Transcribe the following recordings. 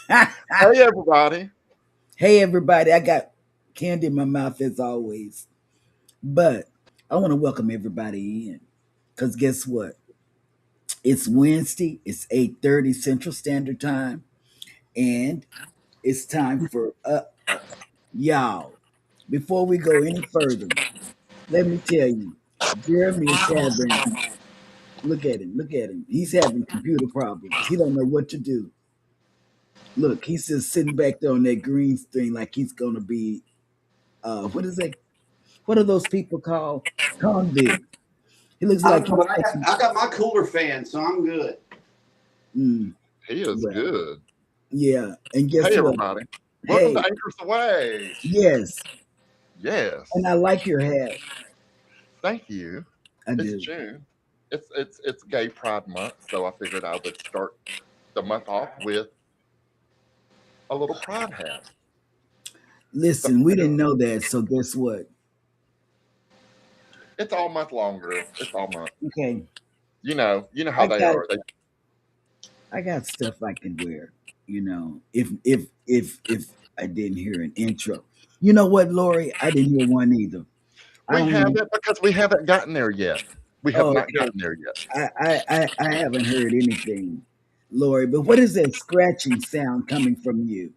Hey, everybody. Hey, everybody. I got candy in my mouth as always. But I want to welcome everybody in. Because guess what? It's Wednesday. It's 8:30 Central Standard Time. And it's time for y'all. Before we go any further, let me tell you, Jeremy is having, look at him. He's having computer problems. He don't know what to do. Look, he's just sitting back there on that green screen like he's going to be, what is that? What are those people called? Convict. He looks I like don't know, he's but I got actually. I got my cooler fan, so I'm good. Mm, He is well, good. yeah. And guess Hey, what? everybody. Welcome to Hey, Anchors Aweigh. yes. And Yes. I like your hat. Thank you. I It's do. June. It's Gay Pride Month, so I figured I would start the month off with a little pride hat. Listen, Something we didn't good. know that. So guess what? It's all month longer. It's all month. Okay, You know how I they got are. They I got stuff I can wear. If I didn't hear an intro. You know what, Lori? I didn't hear one either. I we don't know. haven't because we haven't gotten there yet. We have Oh, not okay. gotten there yet. I haven't heard anything, Lori. But what is that scratching sound coming from you?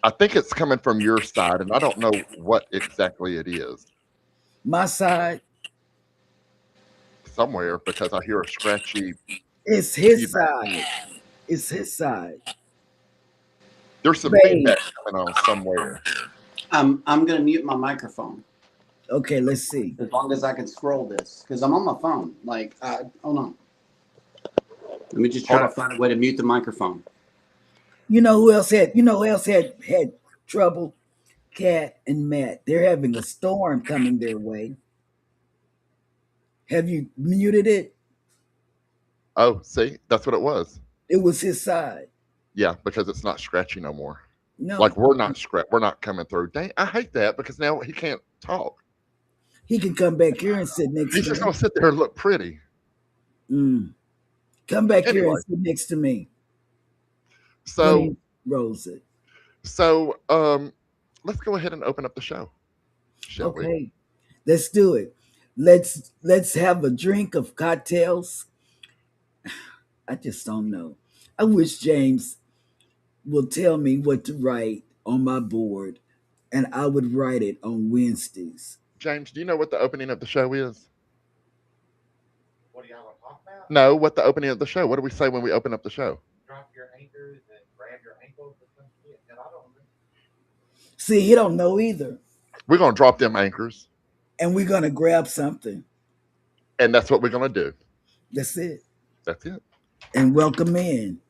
I think it's coming from your side, and I don't know what exactly it is. My side. Somewhere because I hear a scratchy It's his feedback. side. It's his side. There's some Babe. feedback coming on somewhere. I'm gonna mute my microphone Okay, let's see. as long as I can scroll this because I'm on my phone. Hold on. Let me just try Hold to on. find a way to mute the microphone. You know who else had trouble? Cat and Matt. They're having a storm coming their way. Have you muted it? Oh, see, that's what it was. It was his side. Yeah, because it's not scratchy no more. Like No. we're not coming through. Dang, I hate that because now he can't talk. He can come back here and sit next He's to just me. gonna sit there and look pretty. Mm. Come back here and Anyway, sit next to me. Let so me rose it. so let's go ahead and open up the show, shall we? Okay. Let's do it. Let's have a drink of cocktails. I just don't know. I wish James will tell me what to write on my board, and I would write it on Wednesdays. James, do you know what the opening of the show is? What do y'all want to talk about? No, what the opening of the show? What do we say when we open up the show? Drop your anchors and grab your ankles or some shit. And I don't know. See, he don't know either, We're gonna drop them anchors, and we're gonna grab something. and that's what we're gonna do. That's it, That's it. and welcome in.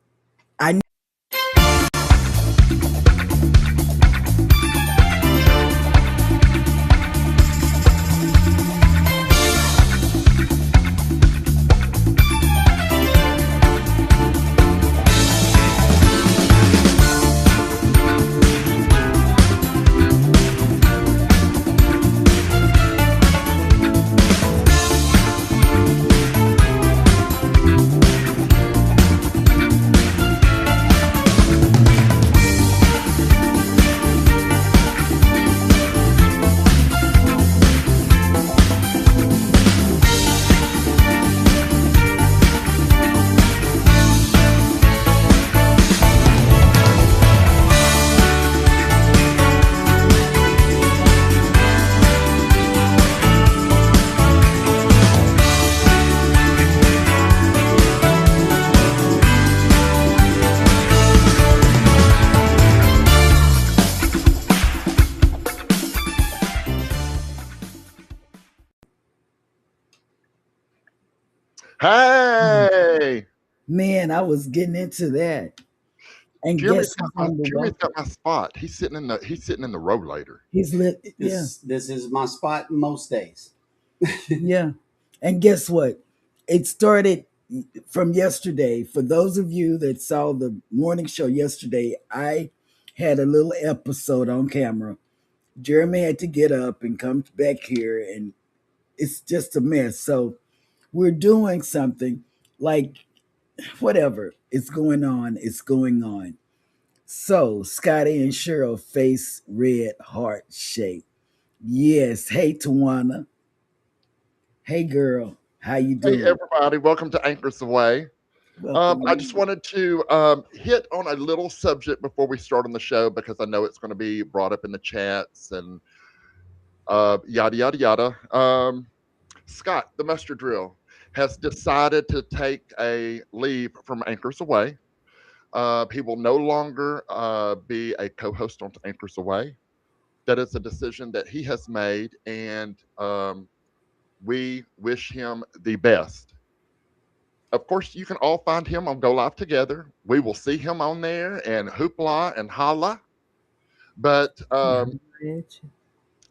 I Hey, man, I was getting into that, and guess who's on the Jeremy's got welcome? my spot. He's sitting in the row later. He's lit. Yeah, This is my spot most days. yeah. And guess what? It started from yesterday. For those of you that saw the morning show yesterday, I had a little episode on camera. Jeremy had to get up and come back here, and it's just a mess. So we're doing something like whatever. It's going on. It's going on. So Scotty and Sheryl face red heart shape. Yes. Hey Tawana. Hey girl. How you Hey, doing? everybody, welcome to Anchors Aweigh. Welcome. I just wanted to hit on a little subject before we start on the show because I know it's going to be brought up in the chats and yada, yada, yada. Scott, the Mustard Drill, has decided to take a leave from Anchors Aweigh. He will no longer be a co host on Anchors Aweigh. That is a decision that he has made, and we wish him the best. Of course, you can all find him on Go Live Together. We will see him on there and hoopla and holla. But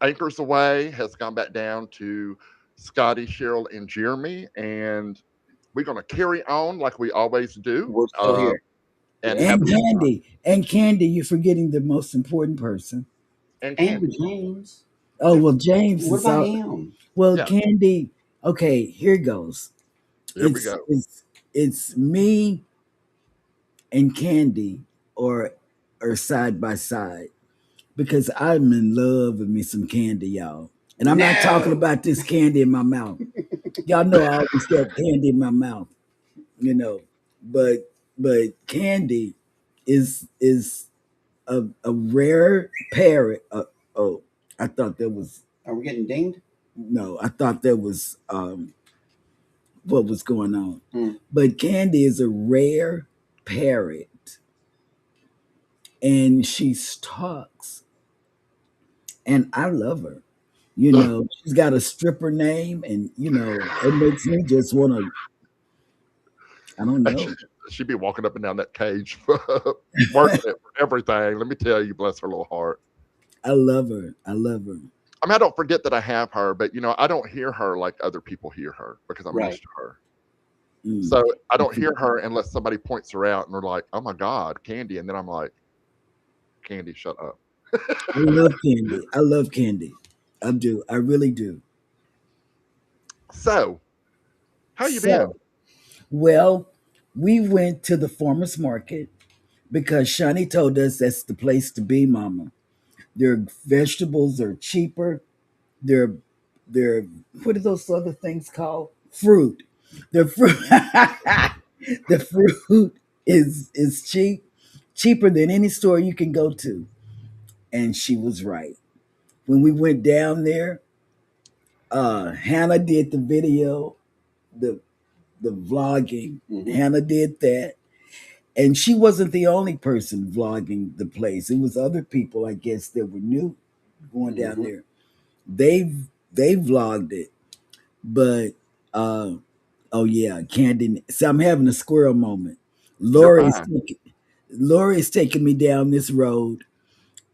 Anchors Away has gone back down to Scotty, Sheryl, and Jeremy, and we're going to carry on like we always do. We're still here. And Yeah. have And a good Candy. And Candy, you're forgetting the most important person. and And Candy. James. Oh well, James What is about out. him? Well, Yeah, Candy. Okay, here goes. here we It's go. it's it's me and Candy, or side by side, because I'm in love with me some candy, y'all. And I'm not talking No. about this candy in my mouth. Y'all know I always got candy in my mouth, you know. But candy is a rare parrot. Oh, I thought that was Are we getting dinged? no. I thought that was what was going on. Mm. But Candy is a rare parrot, and she talks, and I love her. You know, she's got a stripper name, and it makes me just want to. I don't know. She'd be walking up and down that cage, working it for everything. Let me tell you, bless her little heart. I love her. I love her. I mean, I don't forget that I have her, but I don't hear her like other people hear her because I'm Right. used to her. Mm. So I don't hear her unless somebody points her out and they're like, "Oh my God, Candy," and then I'm like, "Candy, shut up." I love Candy. I love Candy. I do. I really do. So, how you been? So, well, we went to the farmers market because Shani told us that's the place to be, Mama. Their vegetables are cheaper. Their their what are those other things called? Fruit. The fruit the fruit is cheaper than any store you can go to. And she was right. When we went down there, Hannah did the video, the the vlogging. Mhm. Hannah did that. And she wasn't the only person vlogging the place. It was other people, I guess, that were new going down Mhm. there. They vlogged it. But oh yeah, Candy. So I'm having a squirrel moment. You're Lori's fine. taking, Lori's taking me down this road.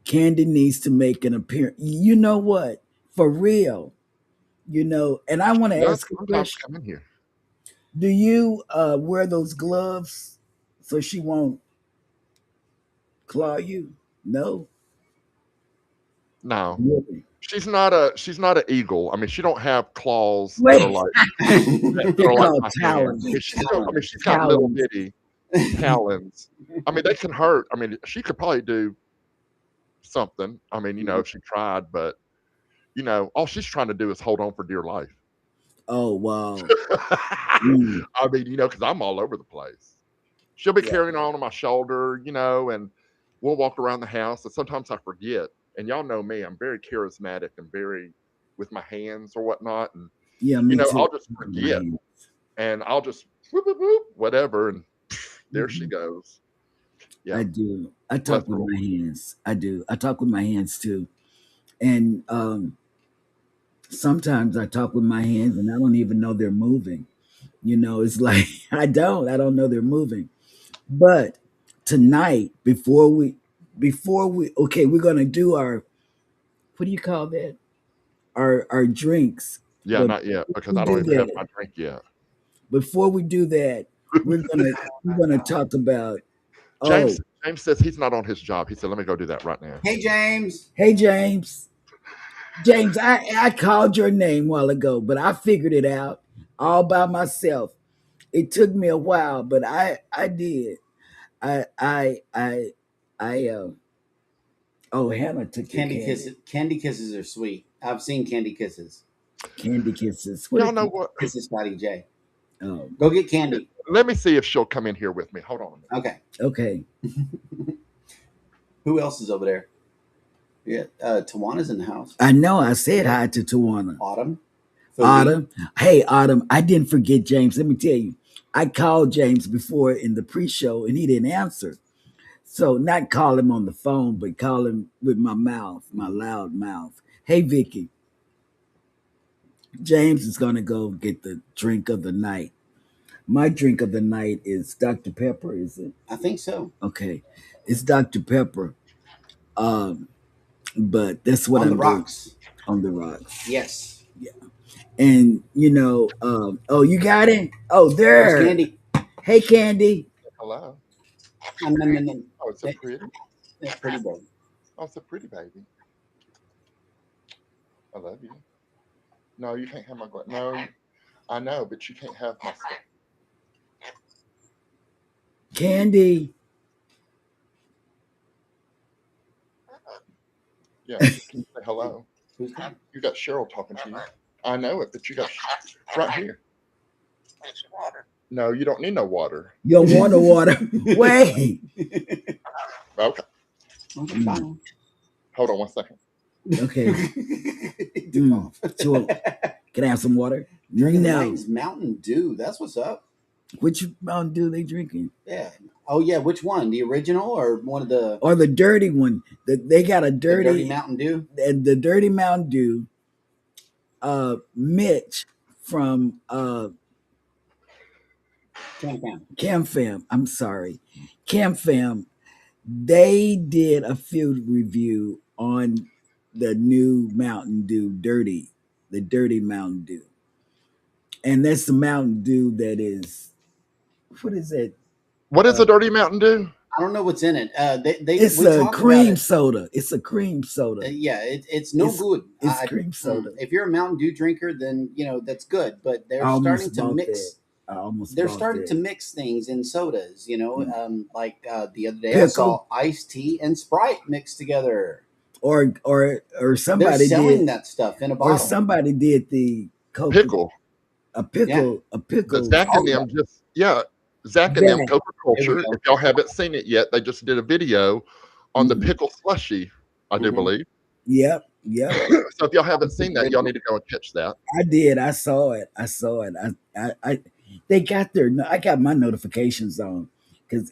Candy needs to make an appearance. You know what? For real. And I want to She does ask a sometimes question. come in here. Do you wear those gloves so she won't claw you? No, No, really. she's not an eagle. I mean, she don't have claws that are Wait, like they're called my hand. I mean, talons. she's got little Talons. bitty talons. I mean, they can hurt. I mean, she could probably do something. I mean, if she tried, but all she's trying to do is hold on for dear life. Oh wow. Mm, I mean, because I'm all over the place. She'll be yeah, carrying on my shoulder, and we'll walk around the house. And sometimes I forget. And y'all know me, I'm very charismatic and very with my hands or whatnot. And, yeah. Me too. I'll just forget and I'll just whoop, whoop, whoop, whatever. And there she Mhm. goes. I Yeah. do. I Bless talk her with little my heart. hands. I do. I talk with my hands too. And sometimes I talk with my hands and I don't even know they're moving. It's like I don't know they're moving. But tonight, before we okay, we're gonna do our what do you call that? Our drinks. Yeah, But not yet before because we I don't do even have that, my drink yet. before we do that, we're gonna talk about oh, James says he's not on his job. He said, "Let me go do that right now." Hey, James. hey James. James, I called your name a while ago, but I figured it out all by myself. It took me a while, but I did. I oh, Hannah took your Candy candy. kisses. Candy kisses are sweet. I've seen candy kisses. Candy kisses. What Y'all if know what? This is Scottie J. oh, Go get candy. Let me see if she'll come in here with me. Hold on a minute. Okay. okay. Who else is over there? Yeah. Tawana's in the house. I know I said hi to Tawana. Autumn. Autumn. Hey, Autumn, I didn't forget James. Let me tell you. I called James before in the pre-show and he didn't answer. So not call him on the phone, but call him with my mouth, my loud mouth. Hey, Vicky. James is gonna go get the drink of the night. My drink of the night is Dr. Pepper, is it? I think so. Okay. It's Dr. Pepper. Um, but that's what On I'm the doing rocks. on the rocks. Yes. Yeah. And oh, you got it? Oh, There's there. candy. Hey, Candy. Hello. No. Oh, it's a pretty. That's pretty big. Oh, it's a pretty baby. I love you. No, you can't have my glass. No, I know, but you can't have my stuff. Candy. Yeah, can you say hello? Who's that? You got Sheryl talking to you. I know it, but you got right here. No, you don't need no water. You don't want the water. Wait. Okay, Mm, hold on one second. okay. So, can I have some water? Drinking No. tonight is Mountain Dew. That's what's up. Which Mountain Dew they drinking? Yeah. Oh yeah. Which one? The original or one of the? Or the dirty one? They got a The dirty, dirty Mountain Dew. and the dirty Mountain Dew. Mitch from Cam Fam. I'm sorry, Cam Fam. They did a field review on the new Mountain Dew, the dirty Mountain Dew, and that's the Mountain Dew that is. What is it? What is a dirty Mountain Dew? I don't know what's in it. It's we a talked cream about it. soda. It's a cream soda. Yeah, it's no good. It's cream soda. If you're a Mountain Dew drinker, then that's good. But they're I almost starting to bought mix. that. I almost They're bought starting that. to mix things in sodas. Like the other day I Pickle. saw iced tea and Sprite mixed together. Or They're somebody selling did, that stuff in a bottle. or somebody did the Coke, Pickle. a pickle, a But pickle. Zach and them just Zach and them Zach. Coca Here we Culture. go. If y'all haven't seen it yet, they just did a video on the Mhm. pickle slushy. I do Mhm. believe. Yep. So if y'all haven't seen that, y'all need to go and catch that. I did. I saw it. They got their. I got my notifications on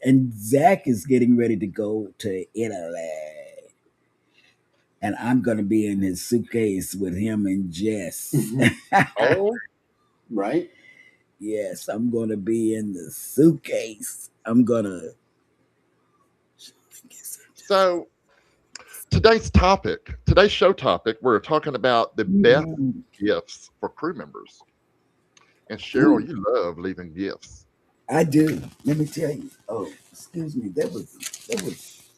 and Zach is getting ready to go to Italy, and I'm going to be in his suitcase with him and Jess. Oh, Right? Yes, I'm going to be in the suitcase. I'm going to. so today's show topic, we're talking about the best gifts for crew members. And Sheryl, you love leaving gifts. I do. Let me tell you. Oh, excuse me. That was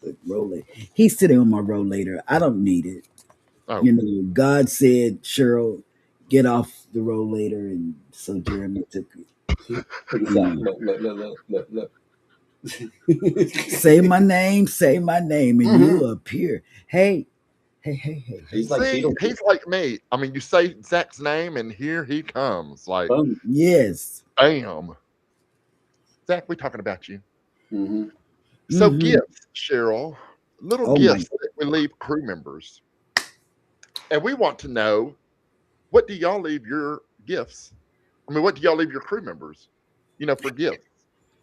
the rollator. He's sitting on my rollator. I don't need it. Oh, God said, Cheryl, get off the rollator, and so Jeremy took it. Look. Say my name, and you appear. Hey. He's like see, Beetlejuice. he's like me. I mean, you say Zach's name, and here he comes. Like, Boom. Yes. bam. Zach, we talking about you. Mm-hmm. So Mhm. gifts, Sheryl, little Oh my. gifts that we leave crew members. And we want to know, what do y'all leave your gifts? I mean, what do y'all leave your crew members, for gifts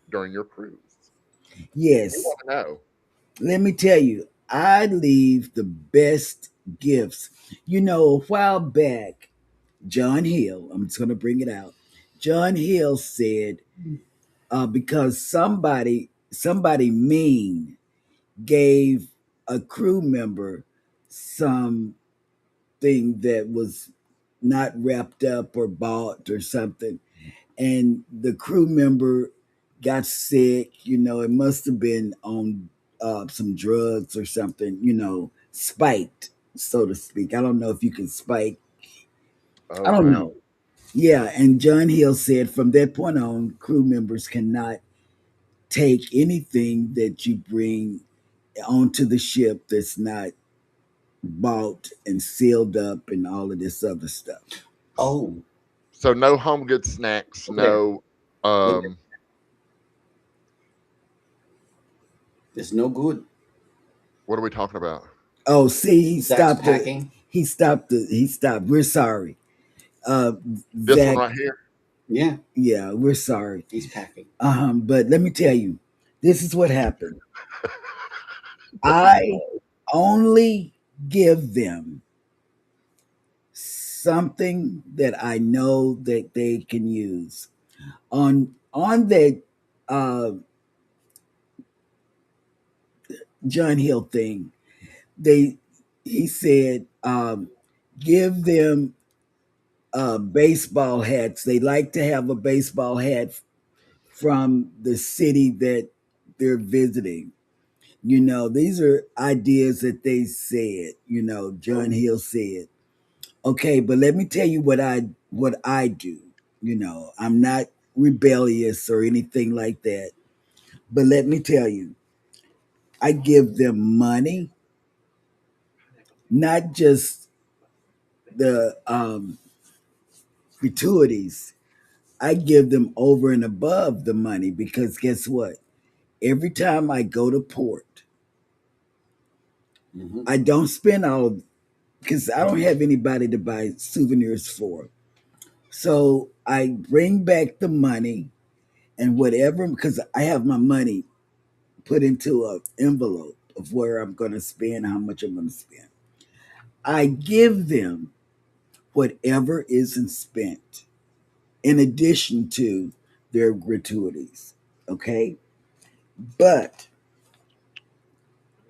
during your cruise? We Yes. want to know. Let me tell you, I leave the best gifts. A while back, John Hill, I'm just going to bring it out. John Hill said, because somebody mean gave a crew member something that was not wrapped up or bought or something, and the crew member got sick. It must have been on some drugs or something. Spiked, so to speak. I don't know if you can spike. I don't Oh, know. Yeah, and John Hill said from that point on, crew members cannot take anything that you bring onto the ship that's not bought and sealed up and all of this other stuff. Oh, So no home good snacks, over there. no Look, it's no good. what are we talking about? Oh, see, Zach's packing. he stopped. We're sorry. Uh This one Zach, right here? Yeah, yeah, we're sorry. he's packing. But let me tell you, this is what happened. I only give them something that I know that they can use. On that uh John Hill thing, they he said give them baseball hats. They like to have a baseball hat from the city that they're visiting. These are ideas that they said. John Hill said, "Okay, but let me tell you what I do. I'm not rebellious or anything like that. But let me tell you, I give them money, not just the gratuities. I give them over and above the money because guess what? Every time I go to port, Mm-hmm. I don't spend all because I don't have anybody to buy souvenirs for. So I bring back the money and whatever because I have my money put into an envelope of where I'm going to spend, how much I'm going to spend. I give them whatever isn't spent in addition to their gratuities. Okay. But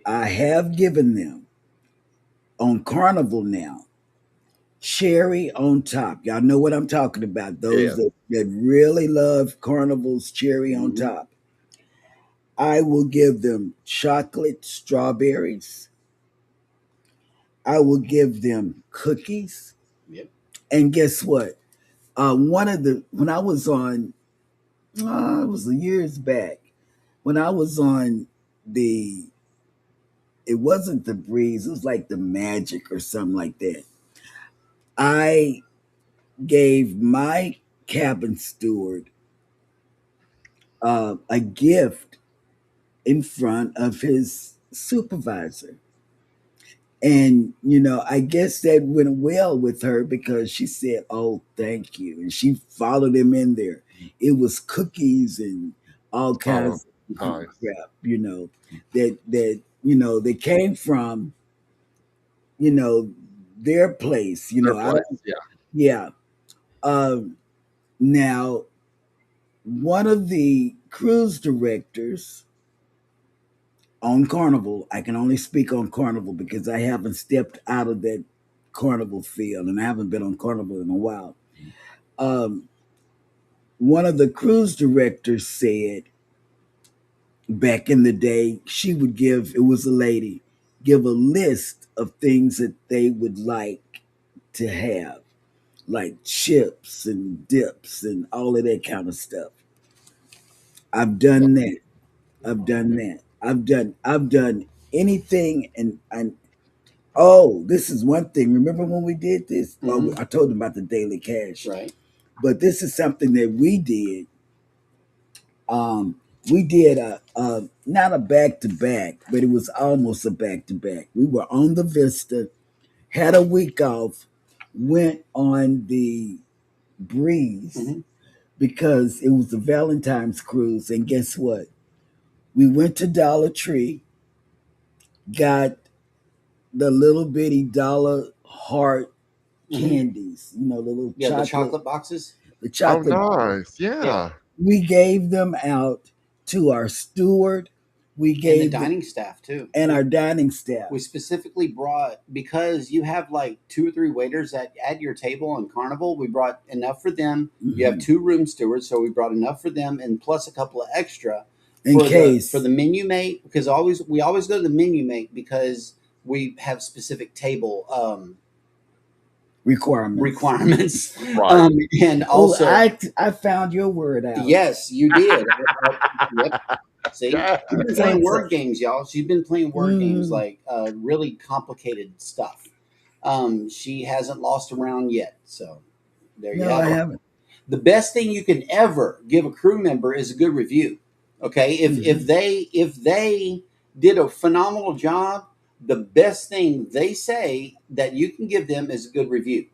I have given them on Carnival now cherry on top. Y'all know what I'm talking about. Those Yes. that really love Carnival's cherry on Mm-hmm. top. I will give them chocolate strawberries. I will give them cookies. Yep. And guess what? One of the when I was on, it was years back when I was on the. It wasn't the breeze. It was like the magic or something like that. I gave my cabin steward a gift in front of his supervisor. And, I guess that went well with her because she said, "Oh, thank you." And she followed him in there. It was cookies and all Oh, kinds of nice. crap, they came from, you know, their place. Their I place. don't, Yeah. yeah. Um, Now, one of the cruise directors on Carnival. I can only speak on Carnival because I haven't stepped out of that Carnival field and I haven't been on Carnival in a while. Um, One of the cruise directors said back in the day, she would give, it was a lady, give a list of things that they would like to have, like chips and dips and all of that kind of stuff. I've done that. I've done that. I've done anything and oh, this is one thing. Remember when we did this? Oh, Mm-hmm. I told them about the daily cash. Right. But this is something that we did. We did a not a back to back, but it was almost a back to back. We were on the Vista, had a week off, went on the Breeze Mm-hmm. because it was the Valentine's cruise, and guess what? We went to Dollar Tree, got the little bitty dollar heart Mm-hmm. candies, the little Yeah, the chocolate, chocolate boxes. the Oh, chocolate. nice. Yeah, Yeah. We gave them out to our steward. We and the gave them dining staff too. and our dining staff. We specifically brought because you have like 2 or 3 waiters at your table on Carnival. We brought enough for them. You have Mhm. 2 room stewards, so we brought enough for them, and plus a couple of extra In for case. the menu mate because we always go to the menu mate because we have specific table requirements. Right. And Oh, also, I found your word out. yes, you did. Yep. See, Yeah. she's been playing word games, y'all. She's been playing word games, like really complicated stuff. She hasn't lost a round yet, so there you No, have I it. haven't. The best thing you can ever give a crew member is a good review. Okay, if they did a phenomenal job, the best thing they say that you can give them is a good review,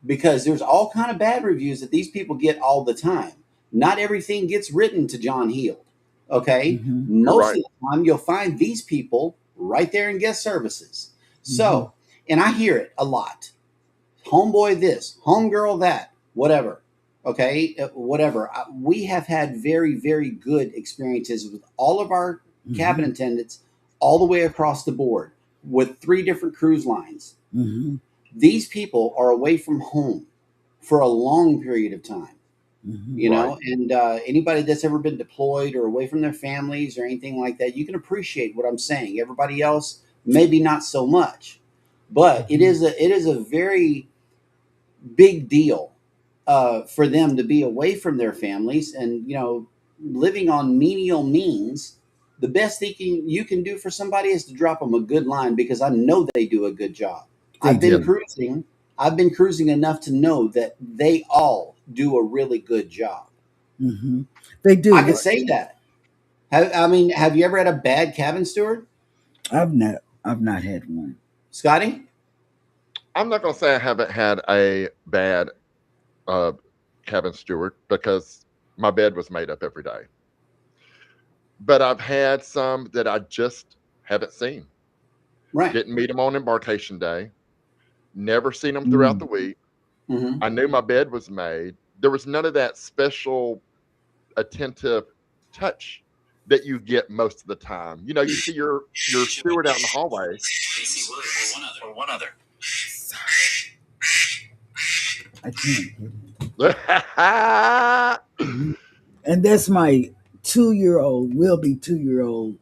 because there's all kind of bad reviews that these people get all the time. Not everything gets written to John Heald. Okay, most right. of the time you'll find these people right there in guest services. So, and I hear it a lot. Homeboy this, homegirl that, whatever. Okay, whatever. We have had very, very good experiences with all of our cabin attendants all the way across the board with 3 different cruise lines. These people are away from home for a long period of time, you know, and anybody that's ever been deployed or away from their families or anything like that, you can appreciate what I'm saying. Everybody else, maybe not so much, but it is a very big deal for them to be away from their families and, you know, living on menial means. The best thing you can do for somebody is to drop them a good line, because I know they do a good job. I've been cruising enough to know that they all do a really good job. They do. I can say that. Have you ever had a bad cabin steward, I've not had one. Scotty? I'm not going to say I haven't had a bad cabin steward, because my bed was made up every day. But I've had some that I just haven't seen. Right. Didn't meet them on embarkation day. Never seen them throughout the week. I knew my bed was made. There was none of that special attentive touch that you get most of the time. You know, you see your steward out in the hallway. Or one other. I can't. And that's my 2-year-old, will be 2-year-old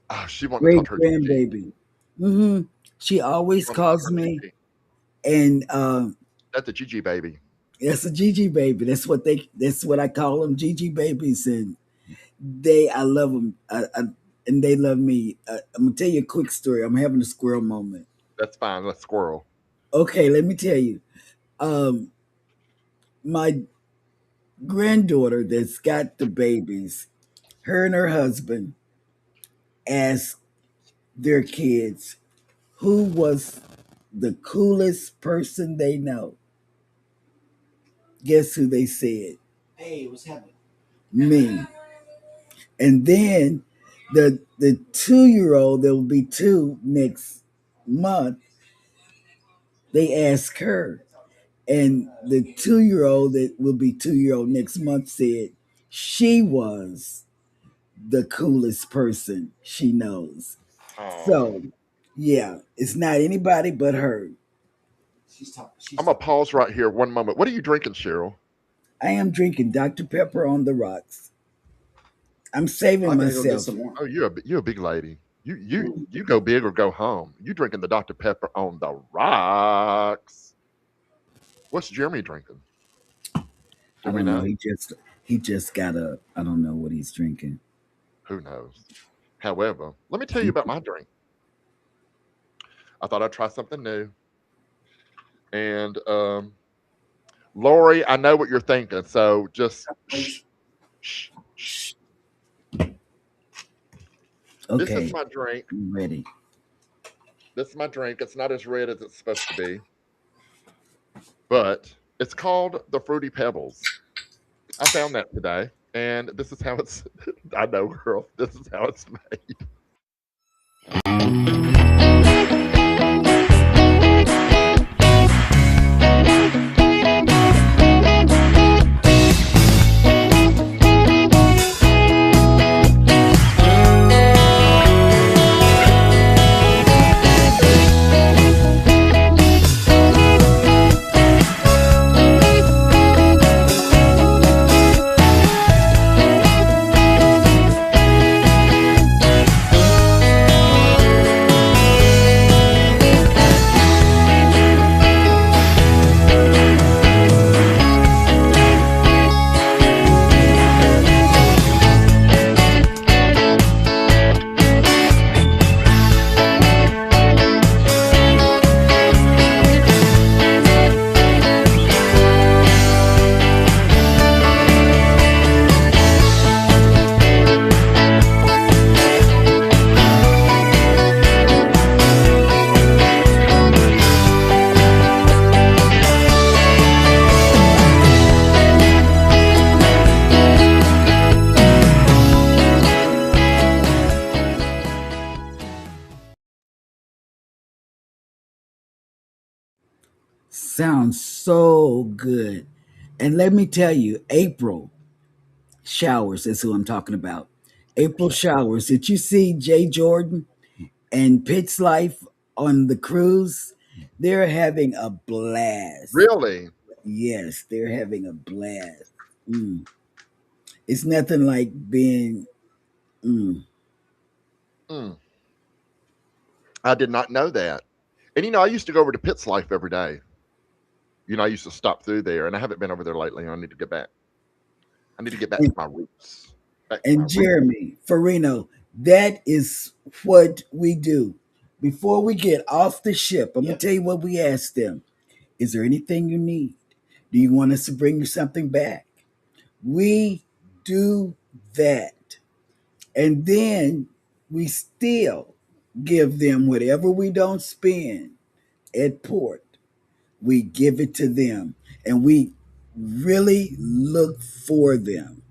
Oh, she wants to great talk to her Gigi. grandbaby. She always She wants to talk calls to her me, Gigi. and That's a Gigi baby. that's a Gigi baby. That's what I call them, Gigi babies, and I love them, and they love me. I'm gonna tell you a quick story. I'm having a squirrel moment. That's fine. Let's squirrel. Okay, let me tell you. My granddaughter that's got the babies, her and her husband asked their kids who was the coolest person they know. Guess who they said? Hey, what's happening? Me. And then the 2-year-old, that will be 2 next month, they asked her. And the 2-year-old that will be 2-year-old next month said she was the coolest person she knows. Oh. So, yeah, it's not anybody but her. I'm going to pause right here one moment. What are you drinking, Sheryl? I am drinking Dr. Pepper on the rocks. I'm saving I gotta go get myself. some more. Oh, you're a big lady. You go big or go home. You drinking the Dr. Pepper on the rocks. What's Jeremy drinking? I don't know. He just got a. I don't know what he's drinking. Who knows? However, let me tell you about my drink. I thought I'd try something new. And Lori, I know what you're thinking, so just shh, shh, shh. Okay. This is my drink. I'm ready. This is my drink. It's not as red as it's supposed to be, but it's called the Fruity Pebbles. I found that today, and this is how it's. I know, girl. This is how it's made. Sounds so good. And let me tell you, April Showers is who I'm talking about. April Showers. Did you see Jay Jordan and Pitt's Life on the cruise? They're having a blast. Really? Yes, they're having a blast. Mm. It's nothing like being. Mm. Mm, I did not know that. And I used to go over to Pitt's Life every day. I used to stop through there, and I haven't been over there lately. I need to get back. I need to get back to And, my roots. Back to my and roots. Jeremy Farino, that is what we do. Before we get off the ship, I'm going Yep. to tell you what we ask them. Is there anything you need? Do you want us to bring you something back? We do that. And then we still give them whatever we don't spend at port. We give it to them. And we really look for them.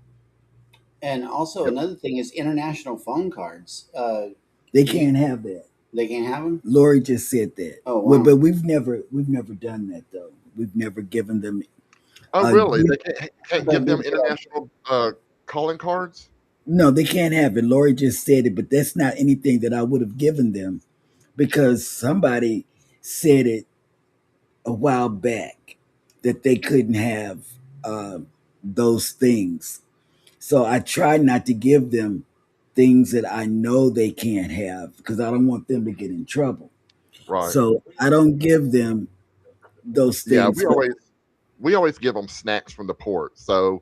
And also Yep. another thing is international phone cards. They can't have that. They can't have them. Lori just said that. Oh, Well, wow. but we've never done that though. We've never given them Oh, a really? They gift. can't give them international calling cards? No, they can't have it. Lori just said it, but that's not anything that I would have given them because somebody said it a while back that they couldn't have uh, those things. So I try not to give them things that I know they can't have because I don't want them to get in trouble. Right. So I don't give them those Yeah, things. But we always give them snacks from the port. So,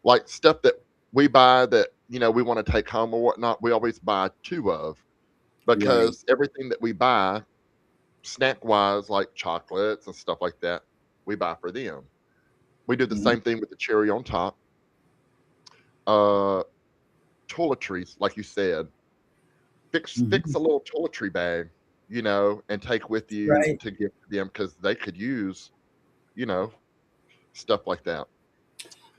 like stuff that we buy that we want to take home or whatnot, we always buy two of right. because everything that we buy, snack wise, like chocolates and stuff like that, we buy for them. We do the Mhm. same thing with the cherry on top. Uh, Toiletries, like you said, fix Mhm. a little toiletry bag, and take with you Right. to give to them because they could use, you know, stuff like that.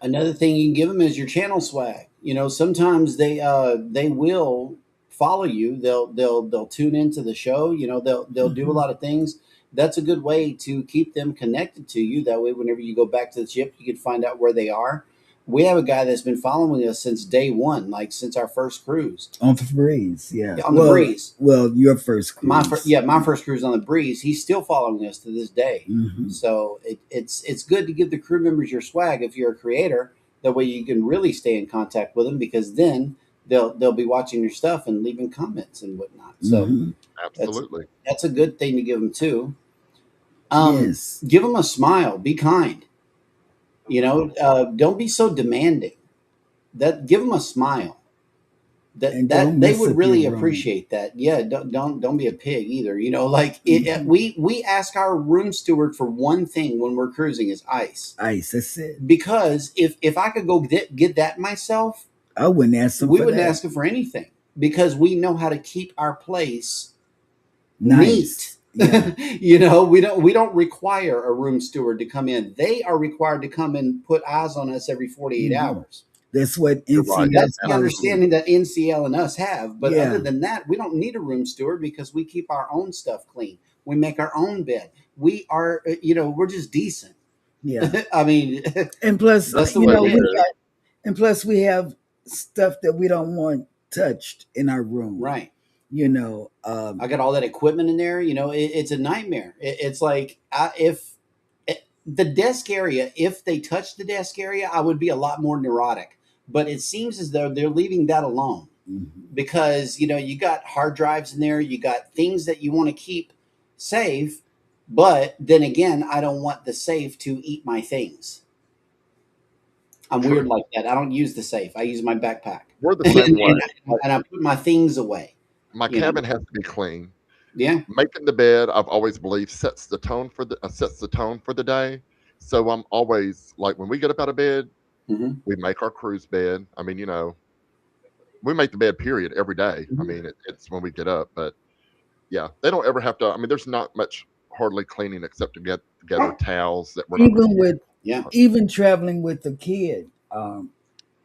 Another thing you can give them is your channel swag. Sometimes they will follow you. They'll tune into the show. They'll do a Mhm. lot of things. That's a good way to keep them connected to you. That way, whenever you go back to the ship, you can find out where they are. We have a guy that's been following us since day one, like since our first cruise. On the breeze, yeah. On the breeze. Well, your first cruise. My first cruise on the breeze. He's still following us to this day. Mhm. So it's good to give the crew members your swag if you're a creator. That way you can really stay in contact with them because then they'll be watching your stuff and leaving comments and whatnot. So Mhm. that's Absolutely. that's a good thing to give them too. Yes. Give them a smile. Be kind. Don't be so demanding. That give them a smile. that And that don't they mess would up your really room. appreciate that. Yeah, don't be a pig either. Like Mhm. we ask our room steward for one thing when we're cruising is ice, Ice, that's it. because if I could go get that myself, I wouldn't ask them we for wouldn't that. ask him for anything because we know how to keep our place neat. Nice. Yeah. We don't require a room steward to come in. They are required to come and put eyes on us every 48 Hmm. hours. That's what You're right. That's NCS the policy. understanding that NCL and us have. But other Yeah. than that, we don't need a room steward because we keep our own stuff clean. We make our own bed. We are, we're just decent. Yeah. I mean, And plus, That's that's the the way way we we live. do. and plus we have stuff that we don't want touched in our room. Right. You know, I got all that equipment in there. It's a nightmare. It's like if the desk area, if they touch the desk area, I would be a lot more neurotic. But it seems as though they're leaving that alone mhm. because you got hard drives in there, you got things that you want to keep safe, but then again, I don't want the safe to eat my things. I'm weird True. like that. I don't use the safe. I use my backpack, We're the and, same way. and I put my things away. My You know, cabin has to be clean. yeah. Making the bed, I've always believed sets the tone for the day. So I'm always like when we get up out of bed, Hmm. we make our cruise bed. I mean, we make the bed period every day. I Mhm. mean, it's when we get up, but yeah, they don't ever have to. I mean, there's not much hardly cleaning except to get together towels that we're not going to Even use. with Yeah. even traveling with the kid,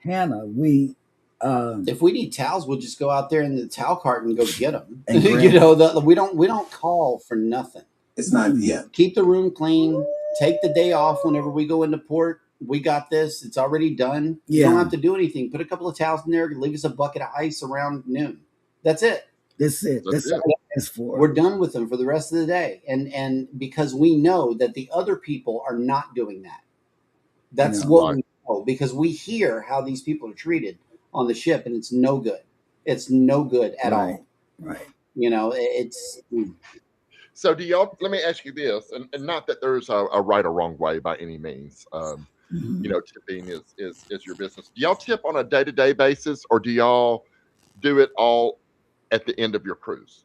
Hannah, we um If we need towels, we'll just go out there in the towel cart and go get them. and grab We don't call for nothing. it's not yet. Keep the room clean. take the day off whenever we go into port. We got this. It's already done. You Yeah. don't have to do anything. Put a couple of towels in there. Leave us a bucket of ice around noon. That's it. That's it. That's all I asked for. We're done with them for the rest of the day. And because we know that the other people are not doing that. That's what we know, because we hear how these people are treated on the ship, and it's no good. It's no good at all. Right. You know, it's. So do y'all? Let me ask you this, and not that there's a right or wrong way by any means. You know, tipping is your business. Do y'all tip on a day-to-day basis, or do y'all do it all at the end of your cruise?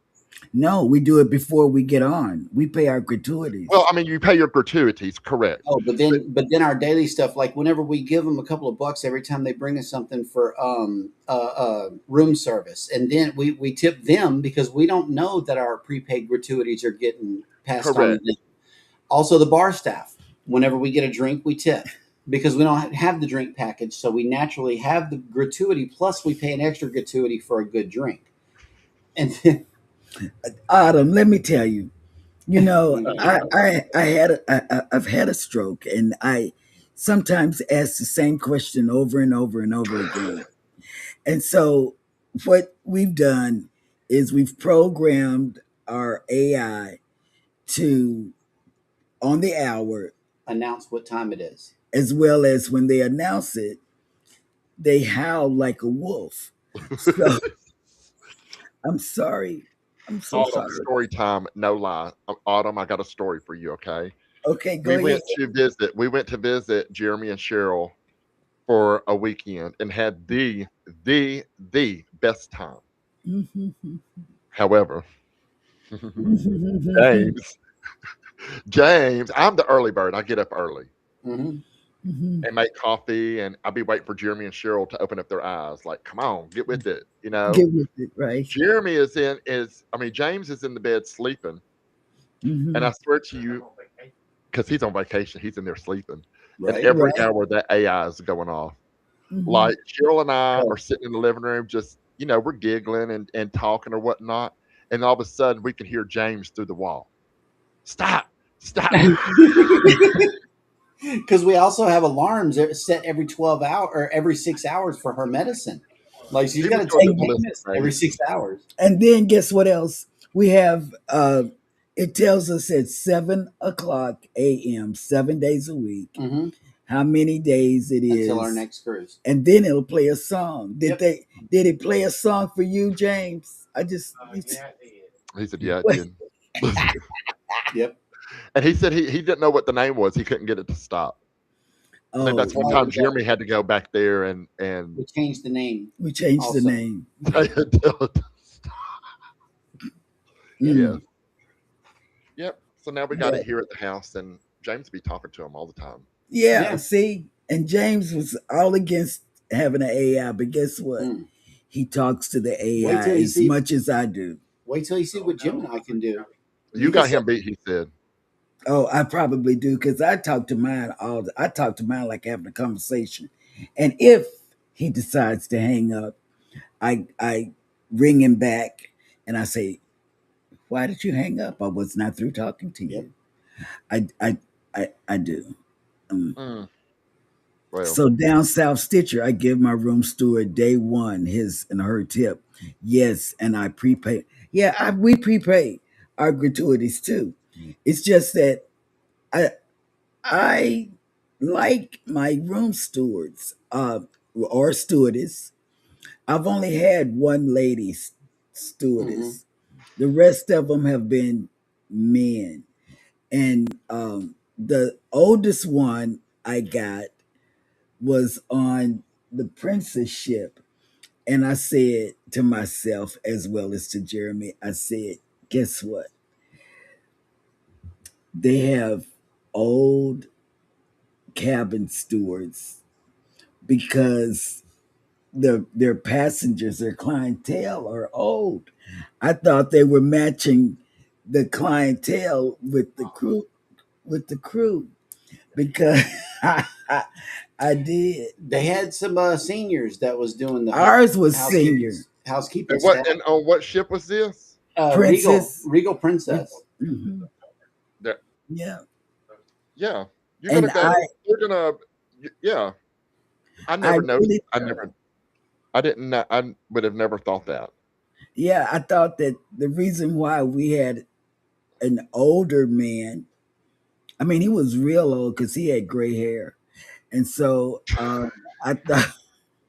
No, we do it before we get on. We pay our gratuities. Well, I mean, you pay your gratuities, correct? Oh, but then our daily stuff, like whenever we give them a couple of bucks every time they bring us something for room service, and then we tip them because we don't know that our prepaid gratuities are getting passed on to them. Also, the bar staff, whenever we get a drink, we tip because we don't have the drink package, so we naturally have the gratuity. Plus, we pay an extra gratuity for a good drink. And then, Autumn, let me tell you. You know, I've had a stroke, and I sometimes ask the same question over and over and over again. And so, what we've done is we've programmed our AI to, on the hour, announce what time it is, as well as when they announce it, they howl like a wolf. So, I'm sorry. I'm so Autumn, sorry. story time, no lie. Autumn, I got a story for you, okay? Okay, go ahead. We went to visit Jeremy and Sheryl for a weekend and had the best time. However, James, I'm the early bird. I get up early and make coffee, and I'll be waiting for Jeremy and Sheryl to open up their eyes. Like, come on, get with it, you know. Get with it, right? Jeremy James is in the bed sleeping, and I swear to you, because he's on vacation, he's in there sleeping, and every hour that AI is going off. Like Sheryl and I are sitting in the living room, just we're giggling and talking or whatnot, and all of a sudden we can hear James through the wall. Stop! Because we also have alarms set every 12 hours or every 6 hours for her medicine. Like she's got to take this every 6 hours. And then guess what else? We have it tells us at 7:00 a.m. 7 days a week how many days it is until our next cruise. And then it'll play a song. Did it play a song for you, James? He said, yeah, it did. Yep. And he said he didn't know what the name was. He couldn't get it to stop. Oh, and that's one time Jeremy had to go back there and we changed the name. We changed the name. Yeah. Yep. So now we got it here at the house, and James be talking to him all the time. Yeah. See, and James was all against having an AI, but guess what? He talks to the AI as much as I do. Wait till you see what Jim and I can do. You got him beat, he said. Oh, I probably do, because I talk to mine like having a conversation. And if he decides to hang up, I ring him back and I say, "Why did you hang up? I was not through talking to you." I do. Well. So down South Stitcher, I give my room steward day one his and her tip. Yes, and I prepay. Yeah, we prepay our gratuities too. It's just that I like my room stewards or stewardess. I've only had one lady stewardess. The rest of them have been men. And the oldest one I got was on the Princess ship. And I said to myself, as well as to Jeremy, I said, guess what? They have old cabin stewards because their passengers, their clientele are old. I thought they were matching the clientele with the crew because I did. They had some seniors that was doing the ours was senior housekeeping. And on what ship was this? Princess. Regal Princess. Yeah. Yeah, you're And gonna go. You're gonna. Yeah, I I never noticed. really I thought, never. I didn't. I would have never thought that. yeah, I thought that the reason why we had an older man, I mean, he was real old because he had gray hair. And so I thought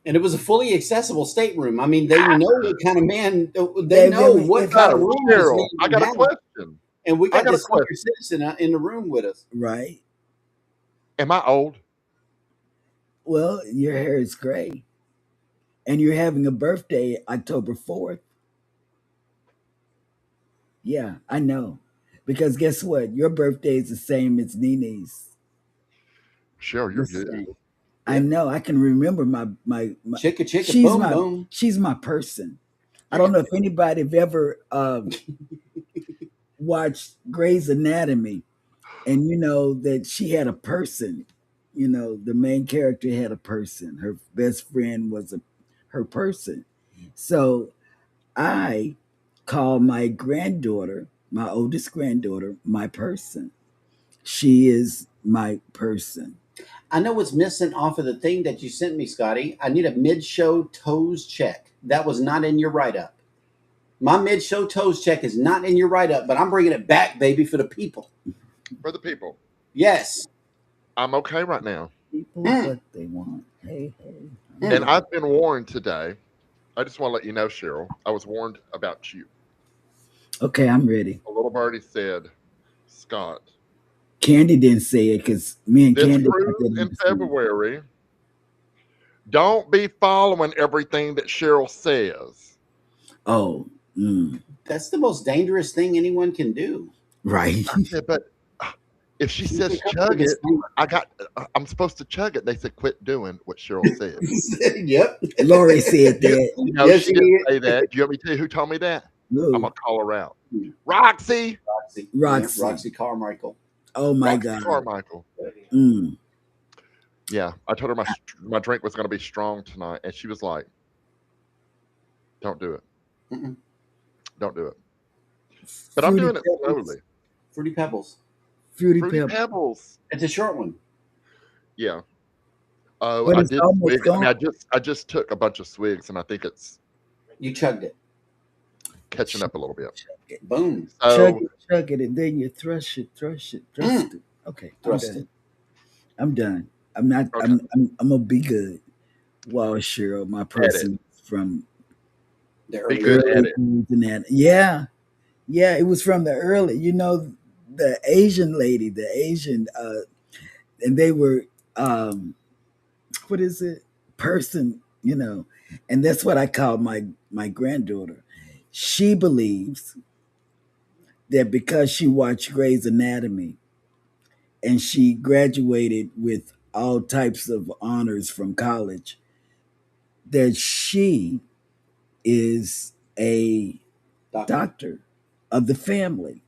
And it was a fully accessible stateroom. I mean, they know what kind of man, they they know really, what if kind I, of No, room this Cheryl, man I would got a have. question. And we I got got a this senior question. citizen in the room with us. right, Am I old? well, your hair is gray and you're having a birthday October 4th. Yeah, I know. Because guess what? Your birthday is the same as Nene's. Cheryl, The you're good. same. I Yeah. know. I can remember my Chicka, chicka, boom, boom. she's my person. I You don't can, know if anybody have ever watched Grey's Anatomy and you know that she had a person. You know, the main character had a person. Her best friend was her person. So I call my granddaughter, my oldest granddaughter, my person. She is my person. I know what's missing off of the thing that you sent me, Scotty. I need a mid-show toes check. That was not in your write-up. My mid-show toes check is not in your write-up, but I'm bringing it back, baby, for the people. for the people. Yes. I'm okay right now, People Mm, what they want. Hey, hey. and mm. I've been warned today. I just want to let you know, Cheryl. I was warned about you. Okay, I'm ready. A little birdie said, Scott, Candy didn't say it because me and this Candy got cruise that in in the same. February, don't be following everything that Cheryl says. Oh, That's the most dangerous thing anyone can do. right. I said, but if she Keep says it coming with chug a it, disclaimer. I'm supposed to chug it. They said, quit doing what Cheryl said. Yep. Lori said You, that. no, Yes, she she didn't did. say that. Do you want me to tell you who told me that? I'm Ooh, gonna call her out. Roxy. Roxy. Yeah, Roxy. Roxy Carmichael. Oh my Roxy God. Carmichael. Mm. Yeah, I told her my drink was gonna be strong tonight, and she was like, "Don't do it. Mm-mm. Don't do it." But I'm Fruity doing it Pebbles. slowly. Fruity Pebbles. Fruity Fruity Pebbles. Pebbles. It's a short one. Yeah. Oh, But I it's did almost swig. I mean, gone. I just took a bunch of swigs, and I think it's You chugged it. catching up a little bit. Chug it. Boom. Chug So it, chug it, and then you thrush it, thrush it, Mm. thrust it. Okay, I'm Thrust done. it. I'm done. I'm not. okay, I'm gonna be good. Wow, Cheryl, my edit. person from The Be early good days. at early it. internet. Yeah, yeah. It was from the early. You know, the Asian lady, the Asian, and they were what is it? Person. You know, and that's what I call my granddaughter. She believes that because she watched Grey's Anatomy and she graduated with all types of honors from college, that she is a Doctor. doctor of the family.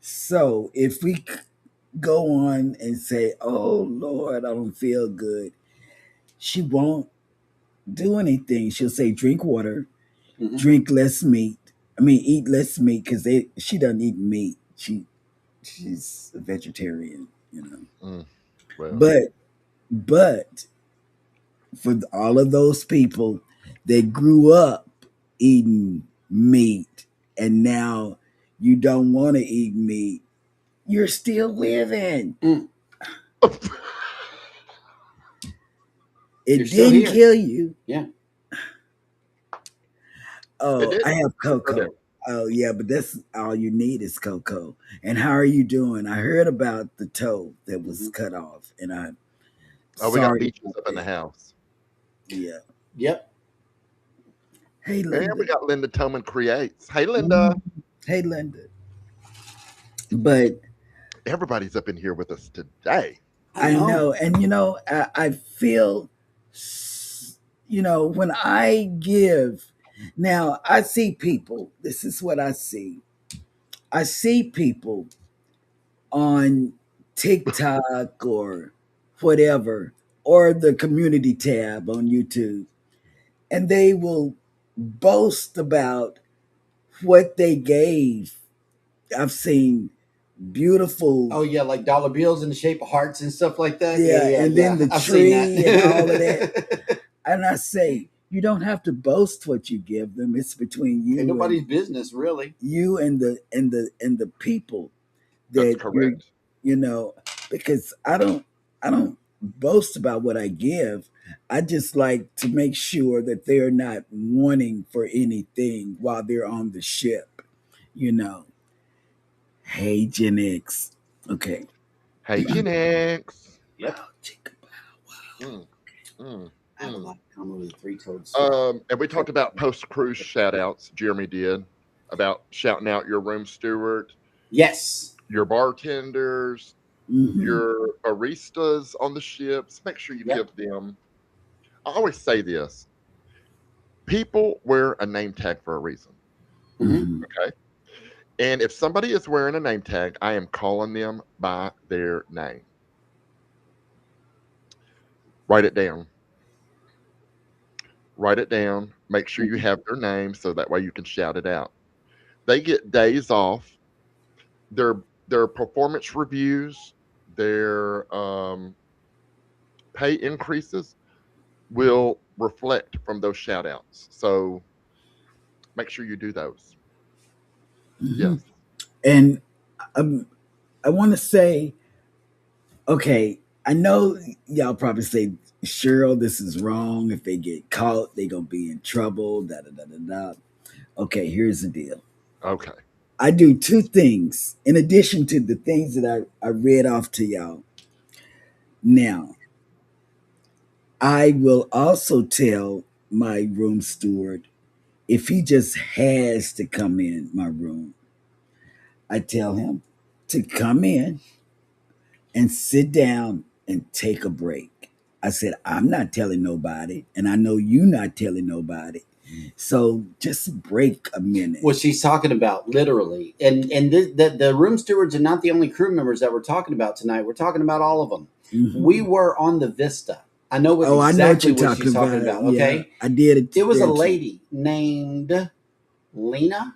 So if we go on and say, "Oh Lord, I don't feel good," she won't do anything. She'll say, "Drink water, Mm-hmm. drink less meat. I mean, eat less meat because she doesn't eat meat. She's a vegetarian, you know. Mm, well, But for all of those people that grew up eating meat and now you don't want to eat meat, you're still living. Mm. You're It still didn't here. kill you. Yeah. it Oh, I didn't. have Okay. cocoa. Oh, yeah, but that's all you need is cocoa. And how are you doing? I heard about the toe that was Mm-hmm. cut off, and I'm Oh, we got sorry beaches about up in the that. house, Yeah. Yep. Hey, and we Linda. got Linda Toman creates. Hey, Linda. Mhm. Hey, Linda. But Everybody's up in here with us today. I I know. know, and you know, I feel, you know, when I give, now I see people. This is what I see. I see people on TikTok or whatever, or the community tab on YouTube, and they will boast about what they gave. I've seen beautiful. Oh yeah, like dollar bills in the shape of hearts and stuff like that. Yeah, and then the I've seen tree and all of that. that. And I say, you don't have to boast what you give them. It's between Ain't you nobody's and business, really. the people That's that you're, correct. you know, because I don't boast about what I give. I just like to make sure that they're not wanting for anything while they're on the ship, you know. Hey, Gen X. Okay. Hey, Gen X. Yep. Wow, chica. Mm, mm, I have a mm. lot in common with a three-toed stool. And we talked about post cruise shout outs. Jeremy did about shouting out your room steward, Yes. your bartenders, Mm-hmm. your baristas on the ships. Make sure you Yep. give them. I always say this: people wear a name tag for a reason. Hmm. Mm-hmm. Okay. And if somebody is wearing a name tag, I am calling them by their name. Write it down. Write it down. Make sure you Hmm. have their name so that way you can shout it out. They get days off. Their performance reviews, their pay increases will reflect from those shout outs. So make sure you do those. Mm-hmm. Yes. And um, I want to say, okay, I know y'all probably say, Cheryl, this is wrong. If they get caught, they gonna be in trouble. Da da da da da. Okay, here's the deal. Okay. I do two things in addition to the things that I read off to y'all. Now, I will also tell my room steward if he just has to come in my room, I tell him to come in and sit down and take a break. I said, I'm not telling nobody, and I know you not telling nobody. So just break a minute. What she's talking about, literally, and the room stewards are not the only crew members that we're talking about tonight. We're talking about all of them. We Mhm. were on the Vista. I know what Oh, I know what exactly you're what talking she's talking about. about. Yeah, Okay, I did it it was a there too. lady named Lena.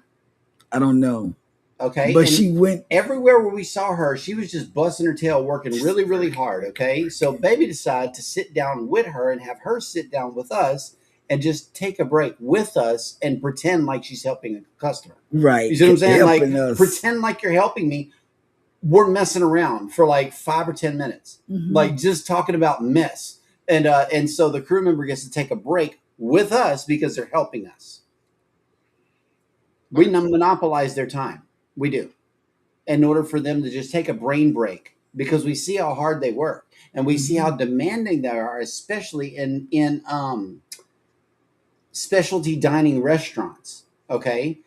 I don't know, Okay, but and she went. everywhere where we saw her, she was just busting her tail, working really, really hard. Okay, so baby decided to sit down with her and have her sit down with us and just take a break with us and pretend like she's helping a customer. You Right, see what I'm saying? Like helping us. pretend like you're helping me. We're messing around for like 5 or 10 minutes, Hmm. like just talking about mess. And so the crew member gets to take a break with us because they're helping us. We Nice. monopolize their time. We do, in order for them to just take a brain break because we see how hard they work and we see how Hmm. demanding they are, especially in specialty dining restaurants. Okay,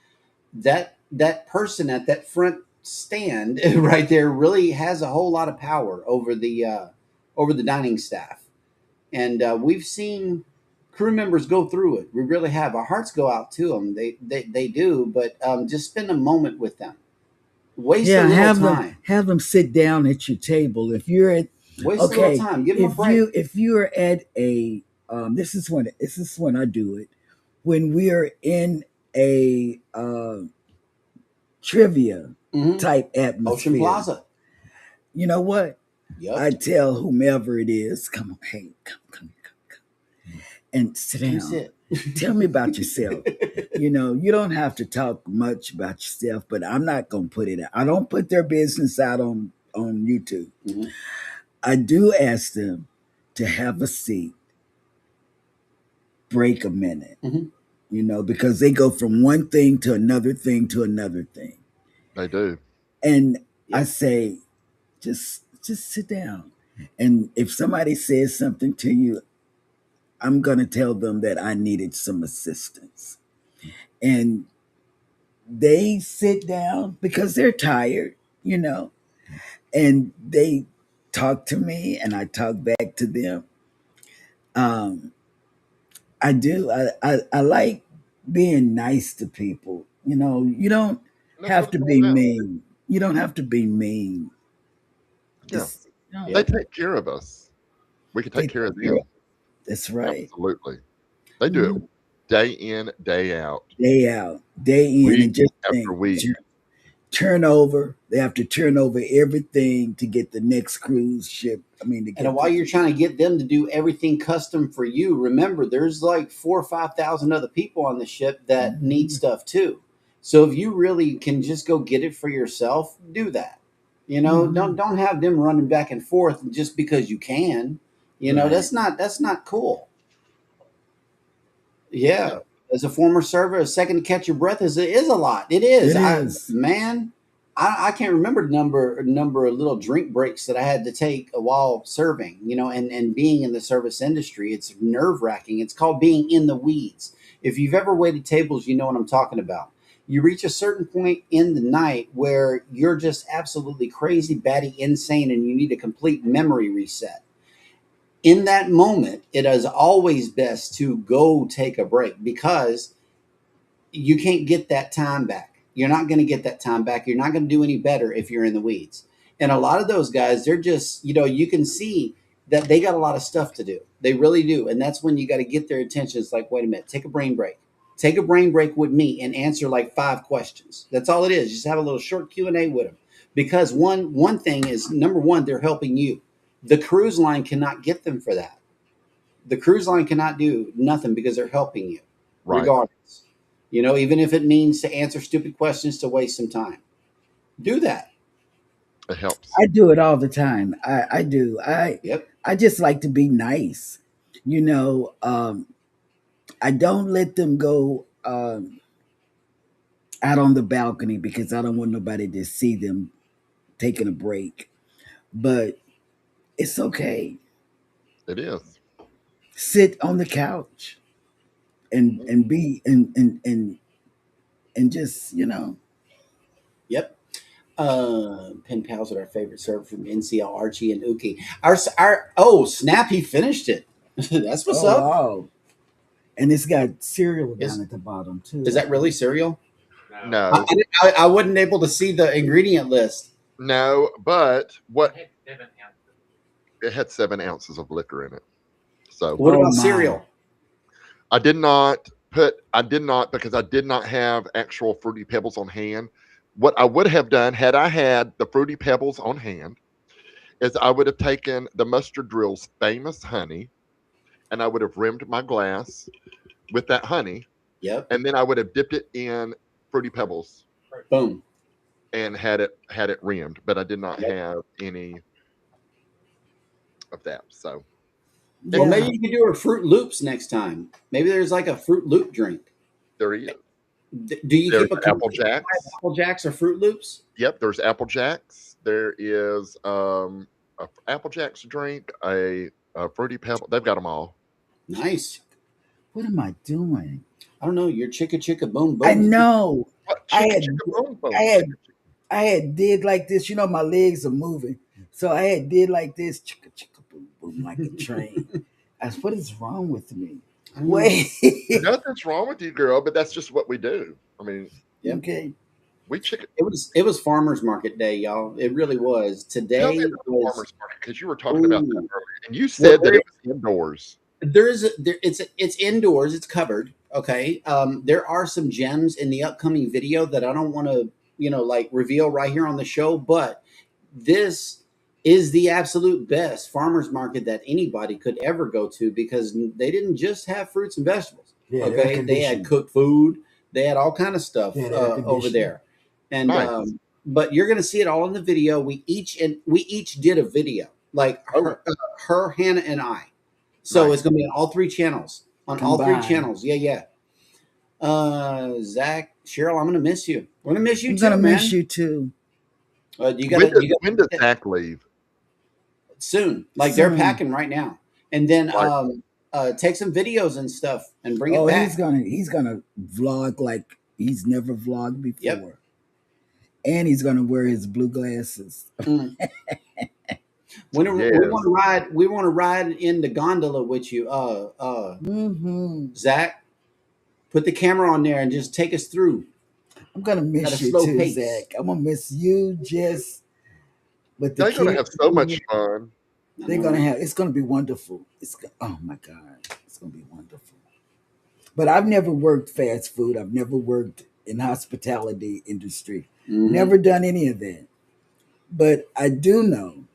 that person at that front stand right there really has a whole lot of power over the dining staff, and we've seen crew members go through it. We really have. Our hearts go out to them. They do, but just spend a moment with them. Waste a Yeah, little have them time. have them sit down at your table. If you're at Waste a little okay, time. Give them a break. if you're at a this is when I do it when we're in a trivia Hmm. type Ocean atmosphere. Plaza. You know what? Yep. I tell whomever it is, come on, hey, come, and sit Come down. sit. Tell me about yourself. You don't have to talk much about yourself, but I'm not gonna put it out. I don't put their business out on YouTube. Mhm. I do ask them to have a seat, break a minute, Mhm. because they go from one thing to another thing to another thing. They do. And I Yep. say, just sit down. And if somebody says something to you, I'm gonna tell them that I needed some assistance. And they sit down because they're tired, you know, and they talk to me and I talk back to them. Um, I do. I like being nice to people. You don't And that's what have it's to all be about. mean. You don't have to be mean. Yeah. Just no, They Yep. take care of us. We can they take take care of care of. them. That's right. Absolutely. They do Mhm. it day in, day out, Day out, day in, week and just after think, week. turnover. They have to turn over everything to get the next cruise ship. I mean, to And get while the, you're trying to get them to do everything custom for you, remember there's like 4 or 5 thousand other people on the ship that need Mhm. stuff too. So if you really can just go get it for yourself, do that. You know, Mhm. don't have them running back and forth just because you can. You know, Right. that's not cool. Yeah. Yeah, as a former server, a second to catch your breath is a lot. It is. It is. I can't remember the number of little drink breaks that I had to take while serving. You know, and being in the service industry, it's nerve wracking. It's called being in the weeds. If you've ever waited tables, you know what I'm talking about. You reach a certain point in the night where you're just absolutely crazy, batty, insane, and you need a complete memory reset. In that moment, it is always best to go take a break because you can't get that time back. You're not going to get that time back. You're not going to do any better if you're in the weeds. And a lot of those guys, they're just, you can see that they got a lot of stuff to do. They really do. And that's when you got to get their attention. It's like, wait a minute, take a brain break. Take a brain break with me and answer like 5 questions. That's all it is. Just have a little short Q&A with them. Because one thing is, number one, they're helping you. The cruise line cannot get them for that. The cruise line cannot do nothing because they're helping you Right. regardless. Even if it means to answer stupid questions to waste some time, do that. It helps. I do it all the time. I do. Yep. I just like to be nice. You know, I don't let them go out on the balcony because I don't want nobody to see them taking a break. But it's okay. It is. Sit on the couch and be and just Yep. Pen pals are our favorite server from NCL, Archie and Uki. Our Snap, he finished it. That's what's oh up. wow. And it's got cereal down Is at the bottom too. is that really cereal? No. I wasn't able to see the ingredient list. No, but what it had 7 ounces of liquor in it. So What Oh about my. cereal? I did not because I did not have actual fruity pebbles on hand. What I would have done had I had the fruity pebbles on hand is I would have taken the mustard drill's famous honey and I would have rimmed my glass with that honey Yep. and then I would have dipped it in fruity pebbles Boom. and had it rimmed, but I did not Yep. have any of that. So Well, anyway, maybe Yeah. you could do a Fruit Loops next time. Maybe there's like a Fruit Loop drink. there he is. Do you There's keep a Apple complete supply of Jacks. Apple Jacks or Fruit Loops? Yep, there's Apple Jacks. There is a Apple Jacks drink, a fruity pebble. They've got them all. Nice. What am I doing? I don't know. You're chicka chicka boom I boom. know. What I chicka had chicka boom I boom had chicka chicka. I had did like this. My legs are moving. So I had did like this, chicka chicka boom boom, like a train. I said, what is wrong with me? I don't know. Wait. Nothing's wrong with you, girl, but that's just what we do. I mean, Yep. Okay. we chicken. It was farmers market day, y'all. It really was. Tell me Today about the was. farmers market because you were talking about that Ooh. earlier, and you Well, said that it was indoors. it's indoors. It's covered. Okay. There are some gems in the upcoming video that I don't want to like reveal right here on the show, but this is the absolute best farmers market that anybody could ever go to because they didn't just have fruits and vegetables. Yeah, air Okay, they had conditioning. cooked food. They had all kind of stuff Yeah, air over conditioning. there, and Nice. but you're gonna see it all in the video. We each did a video, like Oh, her, Hannah, and I. So nice. it's gonna be on all 3 channels. On all three Combined. channels, yeah, yeah. Zach, Cheryl, I'm gonna miss you. We're gonna miss you I'm too, gonna miss man. you too. You When gotta, does you when gotta does Zach leave? soon. Like they're Soon. packing right now, and then Right. take some videos and stuff and bring it Oh, he's back. gonna vlog like he's never vlogged before. Yep. And he's gonna wear his blue glasses. Mm. We Yes. want to ride. We want to ride in the gondola with you, Hmm. Zach. Put the camera on there and just take us through I'm gonna at a miss you slow too, pace. Zach. I'm gonna miss you, Jess. But the They're gonna kids, have so much fun. I they're know, gonna right? have. It's gonna be wonderful. Oh my god, it's gonna be wonderful. But I've never worked fast food. I've never worked in hospitality industry. Mhm. Never done any of that. But I do know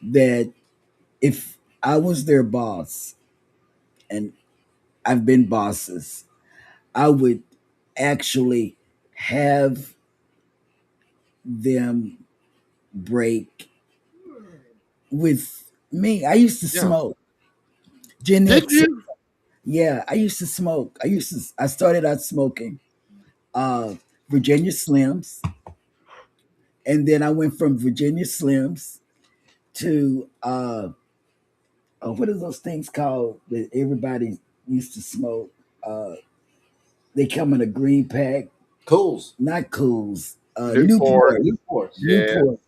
that if I was their boss, and I've been bosses, I would actually have them break with me. I used to Yeah. smoke. Gen Did X. you? Yeah, I used to smoke. I started out smoking Virginia Slims, and then I went from Virginia Slims to oh, what are those things called that everybody used to smoke? Uh, they come in a green pack, Cools. not Cools, Newport. Newport, Newports. Yeah. Newport.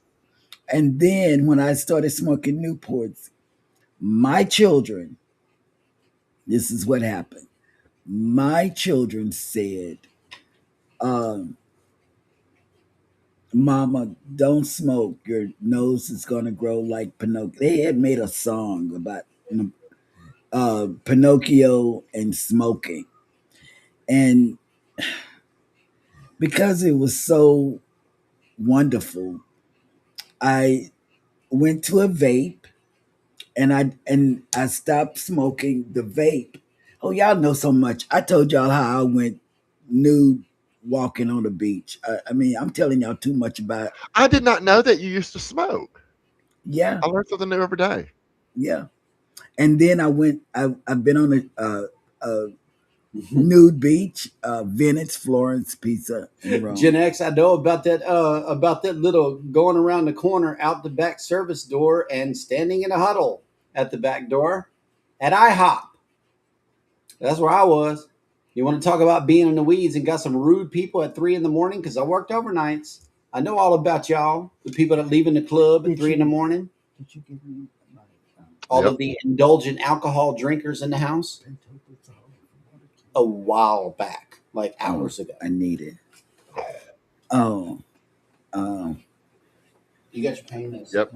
And then when I started smoking Newports, my children, this is what happened. My children said, um, "Mama, don't smoke. Your nose is gonna grow like Pinocchio." They had made a song about Pinocchio and smoking, and because it was so wonderful, I went to a vape and I stopped smoking the vape. Oh, y'all know so much. I told y'all how I went nude walking on the beach. I mean, I'm telling y'all too much about. I did not know that you used to smoke. Yeah, I learn something new every day. yeah. And then I went. I've been on a nude beach, Venice, Florence, Pisa, and Gen Rome. X, I know about that little going around the corner out the back service door and standing in a huddle at the back door at IHOP. That's where I was. You want to talk about being in the weeds and got some rude people at 3 in the morning? Because I worked overnights. I know all about y'all, the people that leave in the club at Did 3 in the morning, Did you give me my all Yep. of the indulgent alcohol drinkers in the house a while back, like Oh, hours ago. I need it. Oh, um, You got your pain? Yep.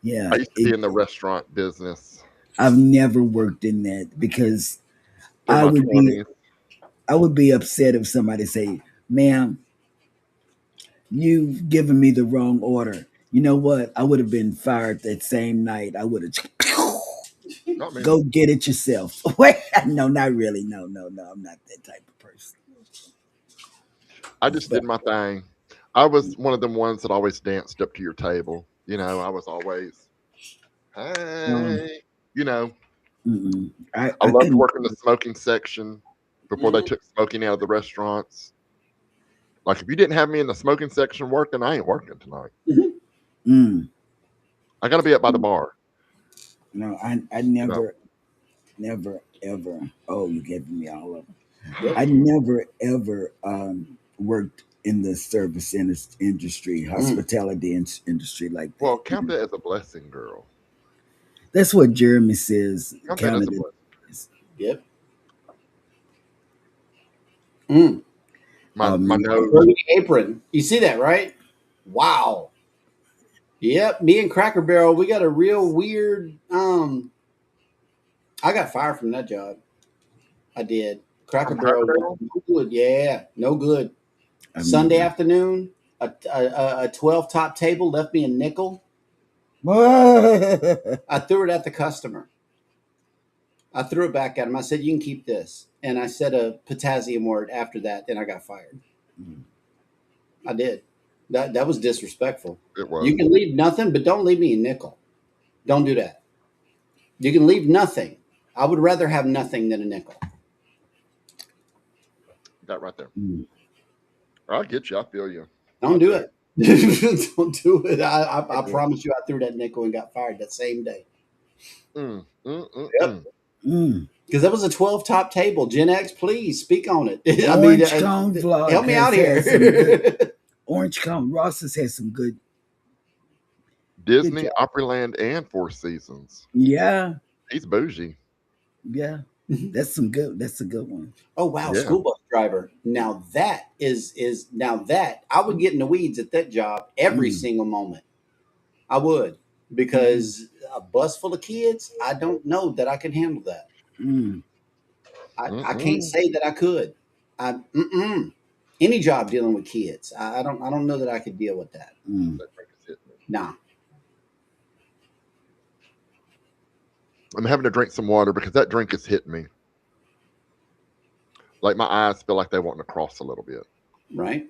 yeah. I used to be in the restaurant business I've never worked in that because through I my would be 20s. I would be upset if somebody say, "Ma'am, you've given me the wrong order." You know what? I would have been fired that same night. I would have Not me. go get it yourself. Wait, no, not really. No, no, no. I'm not that type of person. I just But did my thing. I was one of them ones that always danced up to your table. I was always, um, hey, you know, I I I loved couldn't. working the smoking section before they Mhm. took smoking out of the restaurants. Like, if you didn't have me in the smoking section working, I ain't working tonight. Mhm. Mm, I got to be up by the bar. no, I You know, never ever. Oh, you gave me all of them. Yep. I never ever worked in the service industry, Mm. hospitality industry like well, that. count that as a blessing, girl. That's what Jeremy says. Count that as a Counted blessing. as Yep. Mm. My um, A nose. burgundy apron. You see that, right? Wow. Yep. Me and Cracker Barrel, we got a real weird. I got fired from that job. I did. Cracker From Cracker Barrel was Barrel. no good. Yeah, no good. I've Sunday never. afternoon, a 12 top table left me a nickel. I threw it at the customer. I threw it back at him. I said, "You can keep this." And I said a potassium word after that. Then I got fired. I did. That was disrespectful. It You was. can leave nothing, but don't leave me a nickel. Don't do that. You can leave nothing. I would rather have nothing than a nickel. That right there. Mm. I'll get you. I feel you. Don't I do do. it. Don't do it. I I do. promise you, I threw that nickel and got fired that same day. Mm, mm, mm, Yep. mm. Mm. Because that was a 12 top table. Gen X, please speak on it. I mean, Orange Cone help Vlog me has out had some good. here. Orange Cone Ross has had some good Disney, job. Opryland, and Four Seasons. Yeah, He's bougie. yeah. That's some good. That's a good one. Oh wow, Yeah. school bus driver. Now that is now that I would get in the weeds at that job every Mm. single moment. I would because a bus full of kids. I don't know that I can handle that. Mm. I can't Mm-mm. say that I could. Any job dealing with kids, I don't know that I could deal with that. That drink is hitting me. Nah. I'm having to drink some water because that drink is hitting me. Like my eyes feel like they want to cross a little bit. Right.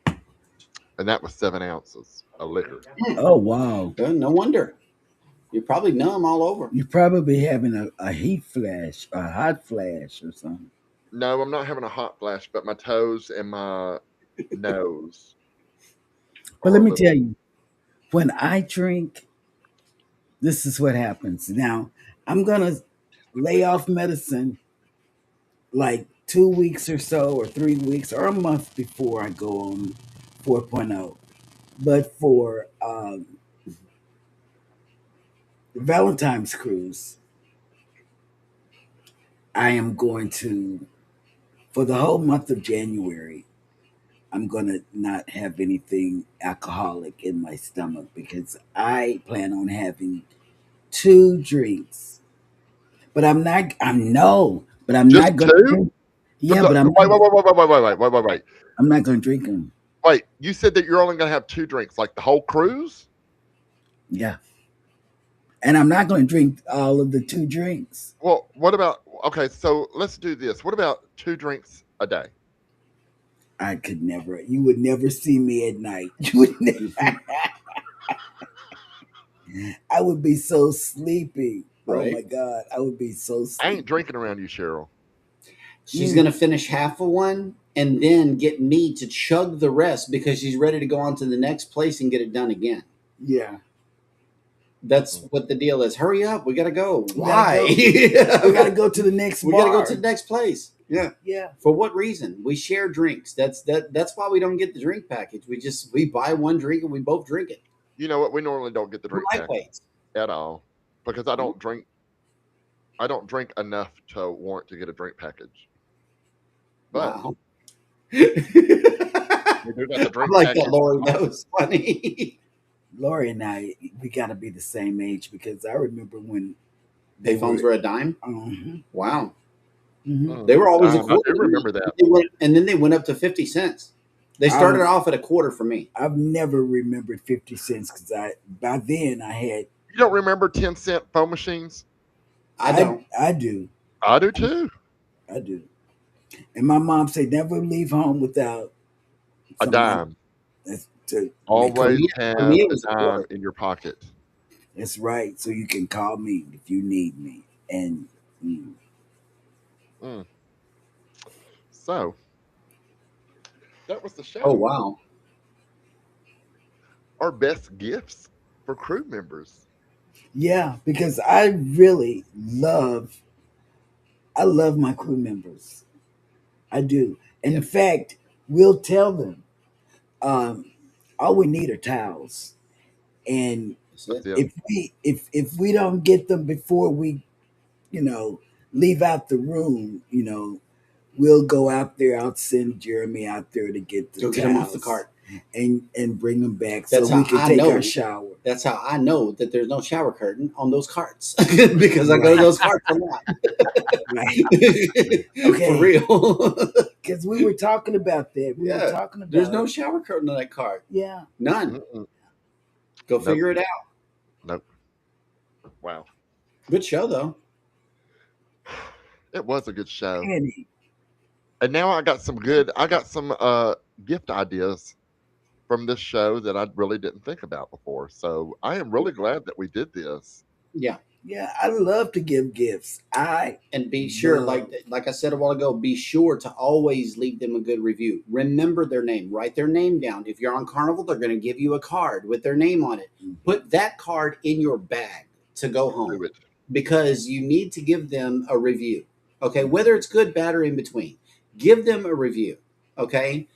And that was 7 ounces of liquor. Oh wow! No wonder. You're probably numb all over. You're probably having a heat flash, a hot flash, or something. No, I'm not having a hot flash, but my toes and my nose. But are let a me little- tell you, when I drink, this is what happens. Now, I'm gonna lay off medicine like 2 weeks or so, or 3 weeks, or a month before I go on 4.0. But for the Valentine's cruise, I am going to, for the whole month of January, I'm going to not have anything alcoholic in my stomach because I plan on having 2 drinks. But I'm not, I know, but I'm Just not going to two? drink. Yeah, but Wait, wait. I'm not going to drink them. Wait, you said that you're only going to have 2 drinks, like the whole cruise? Yeah. And I'm not going to drink all of the 2 drinks. Well, what about, okay, so let's do this. What about 2 drinks a day? I could never, you would never see me at night. You would never. I would be so sleepy. Right. Oh my God. I would be so I sleepy. ain't drinking around you, Sheryl. She's going to finish half of one and then get me to chug the rest because she's ready to go on to the next place and get it done again. Yeah. That's what the deal is. Hurry up. We got to go. We Why? We got to go to the next We bar. got to go to the next place. Yeah. Yeah. For what reason? We share drinks. That's why we don't get the drink package. We buy one drink and we both drink it. You know what? We normally don't get the We're drink package lightweights. at all because I don't drink. I don't drink enough to warrant to get a drink package. But Wow. we do got the I drink like package. that, Lori. That was funny. Lori and I, we got to be the same age because I remember when Payphones were a dime. Mhm. Wow. Mhm. They were always a I quarter. do remember that. And then they went up to 50 cents. They started off at a quarter for me. I've never remembered 50 cents because by then I had. You don't remember 10-cent phone machines? I don't. I do. I do too. I do. And my mom said never leave home without A some dime. money to Always me- have for me, it a was a dime quarter. in your pocket. That's right. So you can call me if you need me. And So that was the show. Oh, wow. Our best gifts for crew members. yeah, because I really I love my crew members. I do. And in fact, we'll tell them all we need are towels. And That's it. That's it. if we don't get them before we, leave out the room, we'll go out there. I'll send Jeremy out there to get the Go get them off the towels cart. and bring them back That's so we how can I take know. our shower. That's how I know that there's no shower curtain on those carts because I go to those carts a lot. Right. For real. Because we were talking about that. We Yeah. were talking about There's no shower curtain on that cart. Yeah. None. Mm-mm. Go Nope. figure it out. Nope. Wow. Good show, though. It was a good show. Penny. And now I got some gift ideas from this show that I really didn't think about before. So I am really glad that we did this. Yeah. Yeah, I love to give gifts. And be sure, No. like I said a while ago, be sure to always leave them a good review. Remember their name. Write their name down. If you're on Carnival, they're going to give you a card with their name on it. Put that card in your bag to go home Do it. because you need to give them a review. Okay, whether it's good, bad, or in between, give them a review. Okay,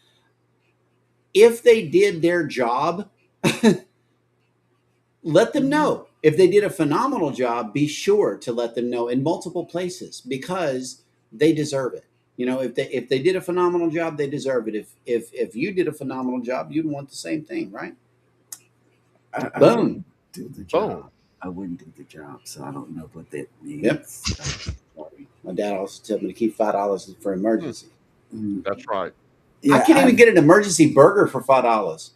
if they did their job, let them know. If they did a phenomenal job, be sure to let them know in multiple places because they deserve it. If they did a phenomenal job, they deserve it. If you did a phenomenal job, you'd want the same thing, right? I Boom. wouldn't do the job. Boom. I wouldn't do the job, so I don't know what that means. Yep. My dad also told me to keep $5 for emergency. That's right. I can't even get an emergency burger for $5.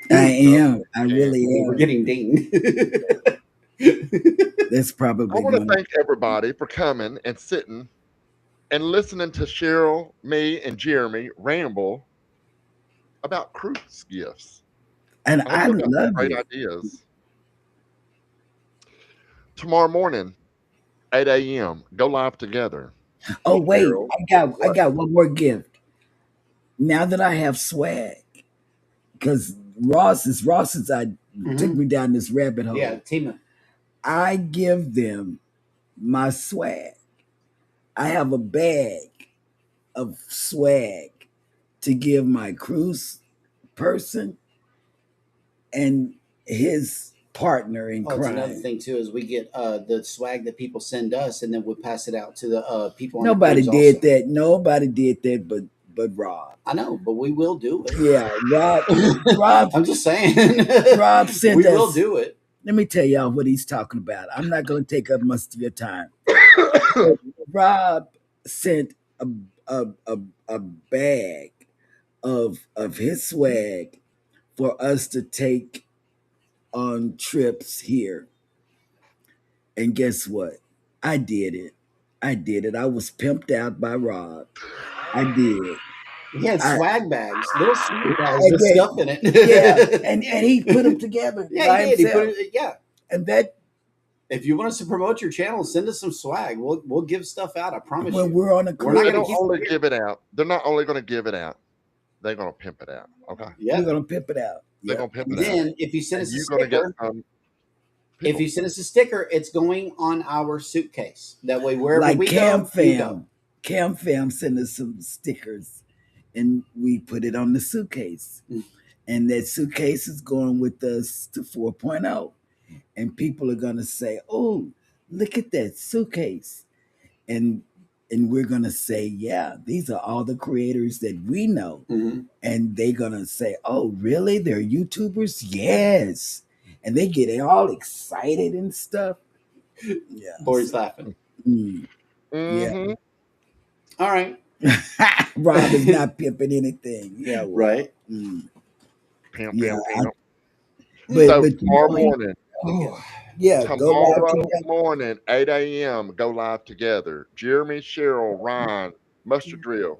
I am. I can't. really We're am. getting dinged. That's I probably want to going to. thank everybody for coming and sitting and listening to Sheryl, me, and Jeremy ramble about cruise gifts. And I hope I y'all got some love great it. ideas. Tomorrow morning, 8 a.m., go live together. Oh wait, Sheryl, I what? got one more gift. Now that I have swag, because Ross's I took Mhm. me down this rabbit hole. Yeah, team. I give them my swag. I have a bag of swag to give my cruise person and his partner in Oh, it's another crime. thing too is we get the swag that people send us, and then we pass it out to the people on the Nobody cruise. did Also, that. Nobody did that, but Rob. I know, but we will do it. Yeah, Rob I'm just saying, Rob sent we will us. do it. Let me tell y'all what he's talking about. I'm not going to take up much of your time. Rob sent a a, a, a bag of his swag for us to take on trips here. And guess what? I did it. I did it. I was pimped out by Rob. I did. He had I, swag bags, little swag bags I with did. stuff in it. Yeah, and he put them together Yeah, by he did. He put himself. it. Yeah. And that If you want us to promote your channel, send us some swag. We'll give stuff out. I promise when you. we're on a We're not They cruise, going don't to keep only it. give it out. They're not only going to give it out. They're going to pimp it out. Okay. Yeah. we're gonna pimp it out. They're Yep. going to pimp And it out. then if you send And us a you're going to get sticker, some if people. you send us a sticker, it's going on our suitcase. That way, wherever Like we go, you go. Cam Fam sent us some stickers and we put it on the suitcase. Mm. And that suitcase is going with us to 4.0. And people are gonna say, "Oh, look at that suitcase." And we're gonna say, "Yeah, these are all the creators that we know." Mm-hmm. And they're gonna say, "Oh, really? They're YouTubers?" Yes. And they get all excited and stuff. Yeah. Corey's So, laughing. yeah. Mm-hmm. All right. Rob is not pimping anything. Yeah, well, Right. Pimp, yeah. pimp, pimp. But So you tomorrow know, morning, oh, yeah, go live tomorrow together. morning, 8 a.m., go live together. Jeremy, Sheryl, Ryan, Mustard Drill.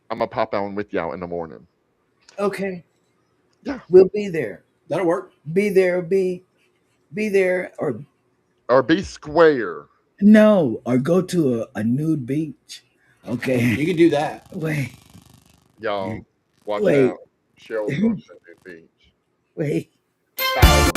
I'm going to pop on with y'all in the morning. Okay, Yeah. we'll be there. That'll work. Be there, be there, or Or be square. no, or go to a nude beach. You Okay, can do that. wait, Y'all, watch wait, out. Cheryl's going to send you a beach. wait. Bye.